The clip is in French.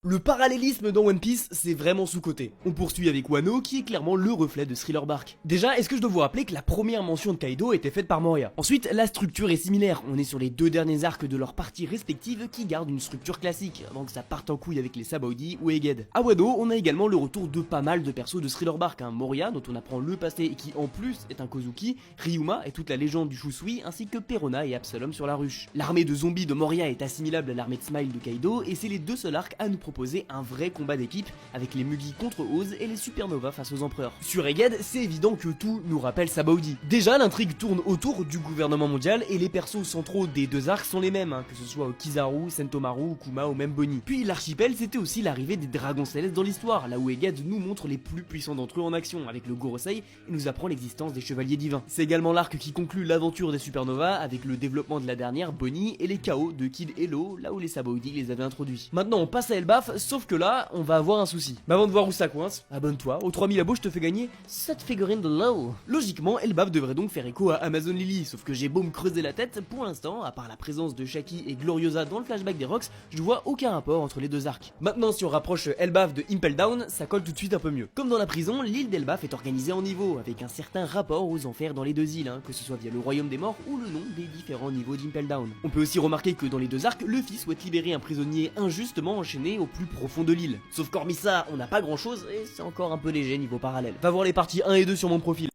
Le parallélisme dans One Piece, c'est vraiment sous-coté. On poursuit avec Wano, qui est clairement le reflet de Thriller Bark. Déjà, est-ce que je dois vous rappeler que la première mention de Kaido était faite par Moria? Ensuite, la structure est similaire, on est sur les deux derniers arcs de leurs parties respectives qui gardent une structure classique, avant que ça parte en couille avec les Sabaody ou Egghead. À Wano, on a également le retour de pas mal de persos de Thriller Bark, Moria, dont on apprend le passé et qui en plus est un Kozuki, Ryuma et toute la légende du Shusui, ainsi que Perona et Absalom sur la ruche. L'armée de zombies de Moria est assimilable à l'armée de Smile de Kaido, et c'est les deux seuls arcs à nous proposer un vrai combat d'équipe avec les Mugi contre Oz et les Supernova face aux empereurs. Sur Egghead, c'est évident que tout nous rappelle Sabaody. Déjà, l'intrigue tourne autour du gouvernement mondial et les persos centraux des deux arcs sont les mêmes, que ce soit Kizaru, Sentomaru, Kuma ou même Bonnie. Puis l'archipel, c'était aussi l'arrivée des dragons célestes dans l'histoire, là où Egghead nous montre les plus puissants d'entre eux en action avec le Gorosei et nous apprend l'existence des chevaliers divins. C'est également l'arc qui conclut l'aventure des Supernova avec le développement de la dernière, Bonnie, et les chaos de Kid et Law, là où les Sabaody les avaient introduits. Maintenant on passe à Elbaf, sauf que là, on va avoir un souci. Mais avant de voir où ça coince, abonne-toi, aux 3000 abos je te fais gagner cette figurine de Law. Logiquement, Elbaf devrait donc faire écho à Amazon Lily, sauf que j'ai beau me creuser la tête, pour l'instant, à part la présence de Shaki et Gloriosa dans le flashback des Rocks, je vois aucun rapport entre les deux arcs. Maintenant, si on rapproche Elbaf de Impel Down, ça colle tout de suite un peu mieux. Comme dans la prison, l'île d'Elbaf est organisée en niveaux, avec un certain rapport aux enfers dans les deux îles, que ce soit via le royaume des morts ou le nom des différents niveaux d'Impel Down. On peut aussi remarquer que dans les deux arcs, Luffy souhaite libérer un prisonnier injustement enchaîné au plus profond de l'île. Sauf qu'hormis ça, on n'a pas grand chose et c'est encore un peu léger niveau parallèle. Va voir les parties 1 et 2 sur mon profil.